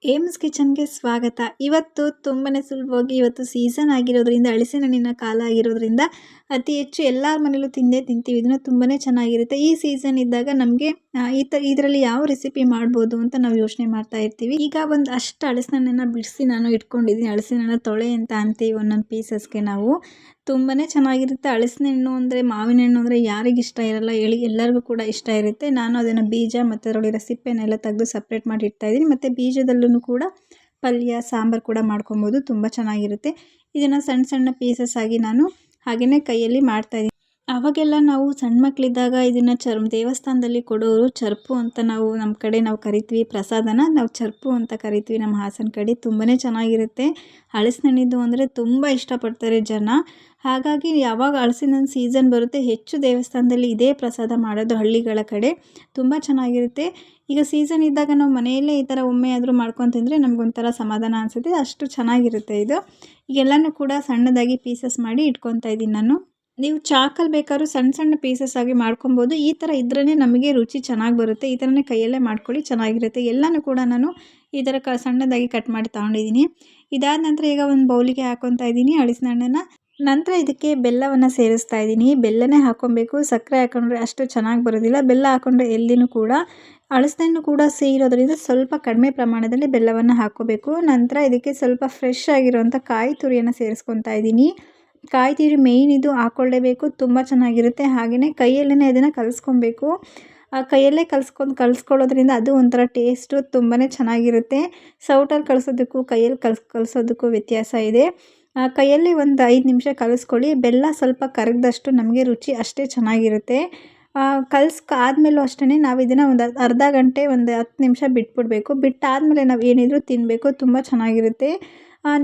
AIIMS ಕಿಚನ್‌ಗೆ ಸ್ವಾಗತ. ಇವತ್ತು ತುಂಬನೇ ಸುಲಭವಾಗಿ ಇವತ್ತು ಸೀಸನ್ ಆಗಿರೋದ್ರಿಂದ ಹಲಸಿನ ಹಣ್ಣಿನ ಕಾಲ ಆಗಿರೋದ್ರಿಂದ ಅತಿ ಹೆಚ್ಚು ಎಲ್ಲರ ಮನೇಲೂ ತಿಂದೇ ತಿಂತೀವಿ. ಇದನ್ನು ತುಂಬನೇ ಚೆನ್ನಾಗಿರುತ್ತೆ. ಈ ಸೀಸನ್ ಇದ್ದಾಗ ನಮಗೆ ಇದರಲ್ಲಿ ಯಾವ ರೆಸಿಪಿ ಮಾಡ್ಬೋದು ಅಂತ ನಾವು ಯೋಚನೆ ಮಾಡ್ತಾ ಇರ್ತೀವಿ. ಈಗ ಒಂದು ಅಷ್ಟು ಹಲಸಿನ ಹಣ್ಣನ್ನ ಬಿಡಿಸಿ ನಾನು ಇಟ್ಕೊಂಡಿದ್ದೀನಿ. ಹಲಸಿನ ಹಣ್ಣು ತೊಳೆ ಅಂತ ಅಂತೀವಿ ಒಂದೊಂದು ಪೀಸಸ್ಗೆ ನಾವು. ತುಂಬನೇ ಚೆನ್ನಾಗಿರುತ್ತೆ. ಹಲಸಿನ ಹಣ್ಣು ಅಂದರೆ ಮಾವಿನ ಹಣ್ಣು ಅಂದರೆ ಯಾರಿಗೆ ಇಷ್ಟ ಇರಲ್ಲ ಹೇಳಿ, ಎಲ್ಲರಿಗೂ ಕೂಡ ಇಷ್ಟ ಇರುತ್ತೆ. ನಾನು ಅದನ್ನು ಬೀಜ ಮತ್ತು ಅದರೊಳಗಿರೋ ಸಿಪ್ಪೆನೆಲ್ಲ ತೆಗೆದು ಸಪ್ರೇಟ್ ಮಾಡಿ ಇಡ್ತಾಯಿದ್ದೀನಿ. ಮತ್ತು ಬೀಜದಲ್ಲೂ ಕೂಡ ಪಲ್ಯ ಸಾಂಬಾರು ಕೂಡ ಮಾಡ್ಕೊಬೋದು. ತುಂಬ ಚೆನ್ನಾಗಿರುತ್ತೆ. ಇದನ್ನು ಸಣ್ಣ ಸಣ್ಣ ಪೀಸಸ್ ಆಗಿ ನಾನು ಹಾಗೆಯೇ ಕೈಯಲ್ಲಿ ಮಾಡ್ತಾಯಿದ್ದೀನಿ. ಆವಾಗೆಲ್ಲ ನಾವು ಸಣ್ಣ ಮಕ್ಕಳಿದ್ದಾಗ ಇದನ್ನು ದೇವಸ್ಥಾನದಲ್ಲಿ ಕೊಡೋರು ಚರ್ಪು ಅಂತ ನಮ್ಮ ಕಡೆ ನಾವು ಕರಿತೀವಿ. ಪ್ರಸಾದನ ನಾವು ಚರ್ಪು ಅಂತ ಕರಿತೀವಿ ನಮ್ಮ ಹಾಸನ ಕಡೆ. ತುಂಬನೇ ಚೆನ್ನಾಗಿರುತ್ತೆ. ಹಲಸಿನ ಹಣ್ಣಿದ್ದು ಅಂದರೆ ತುಂಬ ಇಷ್ಟಪಡ್ತಾರೆ ಜನ. ಹಾಗಾಗಿ ಯಾವಾಗ ಹಲಸಿನ ಹಣ್ಣು ಸೀಸನ್ ಬರುತ್ತೆ ಹೆಚ್ಚು ದೇವಸ್ಥಾನದಲ್ಲಿ ಇದೇ ಪ್ರಸಾದ ಮಾಡೋದು ಹಳ್ಳಿಗಳ ಕಡೆ. ತುಂಬ ಚೆನ್ನಾಗಿರುತ್ತೆ. ಈಗ ಸೀಸನ್ ಇದ್ದಾಗ ನಾವು ಮನೆಯಲ್ಲೇ ಈ ಥರ ಒಮ್ಮೆ ಆದರೂ ಮಾಡ್ಕೊಂಡು ತಿಂದರೆ ನಮಗೊಂಥರ ಸಮಾಧಾನ ಅನಿಸುತ್ತೆ. ಅಷ್ಟು ಚೆನ್ನಾಗಿರುತ್ತೆ ಇದು. ಈಗೆಲ್ಲನೂ ಕೂಡ ಸಣ್ಣದಾಗಿ ಪೀಸಸ್ ಮಾಡಿ ಇಟ್ಕೊತಾ ಇದ್ದೀನಿ ನಾನು. ನೀವು ಚಾಕಲ್ಲಿ ಬೇಕಾದ್ರೂ ಸಣ್ಣ ಸಣ್ಣ ಪೀಸಸ್ ಆಗಿ ಮಾಡ್ಕೊಬೋದು. ಈ ಥರ ಇದ್ರೇ ನಮಗೆ ರುಚಿ ಚೆನ್ನಾಗಿ ಬರುತ್ತೆ. ಈ ಥರನೇ ಕೈಯಲ್ಲೇ ಮಾಡ್ಕೊಳ್ಳಿ, ಚೆನ್ನಾಗಿರುತ್ತೆ. ಎಲ್ಲನೂ ಕೂಡ ನಾನು ಈ ಥರ ಸಣ್ಣದಾಗಿ ಕಟ್ ಮಾಡಿ ತೊಗೊಂಡಿದ್ದೀನಿ. ಇದಾದ ನಂತರ ಈಗ ಒಂದು ಬೌಲಿಗೆ ಹಾಕ್ಕೊತಾ ಇದ್ದೀನಿ ಹಲಸಿನ ಹಣ್ಣನ್ನು. ನಂತರ ಇದಕ್ಕೆ ಬೆಲ್ಲವನ್ನು ಸೇರಿಸ್ತಾ ಇದ್ದೀನಿ. ಬೆಲ್ಲನೇ ಹಾಕ್ಕೊಬೇಕು. ಸಕ್ಕರೆ ಹಾಕೊಂಡ್ರೆ ಅಷ್ಟು ಚೆನ್ನಾಗಿ ಬರೋದಿಲ್ಲ. ಬೆಲ್ಲ ಹಾಕ್ಕೊಂಡ್ರೆ ಎಲ್ಲಿನೂ ಕೂಡ ಹಲಸಿನ ಹಣ್ಣು ಕೂಡ ಸೇರೋದ್ರಿಂದ ಸ್ವಲ್ಪ ಕಡಿಮೆ ಪ್ರಮಾಣದಲ್ಲಿ ಬೆಲ್ಲವನ್ನು ಹಾಕ್ಕೋಬೇಕು. ನಂತರ ಇದಕ್ಕೆ ಸ್ವಲ್ಪ ಫ್ರೆಶ್ ಆಗಿರುವಂಥ ಕಾಯಿ ತುರಿಯನ್ನು ಸೇರಿಸ್ಕೊತಾ ಇದ್ದೀನಿ. ಕಾಯಿ ತುರಿ ಮೇಯ್ನ್ ಇದು ಹಾಕ್ಕೊಳ್ಳೇಬೇಕು. ತುಂಬ ಚೆನ್ನಾಗಿರುತ್ತೆ. ಹಾಗೆಯೇ ಕೈಯಲ್ಲೇ ಅದನ್ನು ಕಲಿಸ್ಕೊಬೇಕು. ಕೈಯಲ್ಲೇ ಕಲಿಸ್ಕೊಳ್ಳೋದ್ರಿಂದ ಅದು ಒಂಥರ ಟೇಸ್ಟು ತುಂಬನೇ ಚೆನ್ನಾಗಿರುತ್ತೆ. ಸೌಟಲ್ಲಿ ಕಲಿಸೋದಕ್ಕೂ ಕೈಯಲ್ಲಿ ಕಲಿಸೋದಕ್ಕೂ ವ್ಯತ್ಯಾಸ ಇದೆ. ಕೈಯಲ್ಲಿ ಒಂದು 5 ನಿಮಿಷ ಕಲಿಸ್ಕೊಳ್ಳಿ. ಬೆಲ್ಲ ಸ್ವಲ್ಪ ಕರಗಿದಷ್ಟು ನಮಗೆ ರುಚಿ ಅಷ್ಟೇ ಚೆನ್ನಾಗಿರುತ್ತೆ. ಆದಮೇಲೂ ಅಷ್ಟೇ ನಾವು ಇದನ್ನು ಒಂದು ಅರ್ಧ ಗಂಟೆ ಒಂದು 10 ನಿಮಿಷ ಬಿಟ್ಬಿಡಬೇಕು. ಬಿಟ್ಟಾದಮೇಲೆ ನಾವು ಏನಿದ್ರೂ ತಿನ್ನಬೇಕು. ತುಂಬ ಚೆನ್ನಾಗಿರುತ್ತೆ.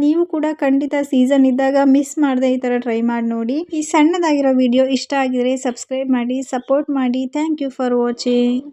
ನೀವು ಕೂಡ ಖಂಡಿತ ಸೀಸನ್ ಇದ್ದಾಗ ಮಿಸ್ ಮಾಡದೆ ಈ ಥರ ಟ್ರೈ ಮಾಡಿ ನೋಡಿ. ಈ ಸಣ್ಣದಾಗಿರೋ ವಿಡಿಯೋ ಇಷ್ಟ ಆಗಿದರೆ ಸಬ್ಸ್ಕ್ರೈಬ್ ಮಾಡಿ, ಸಪೋರ್ಟ್ ಮಾಡಿ. Thank you for watching.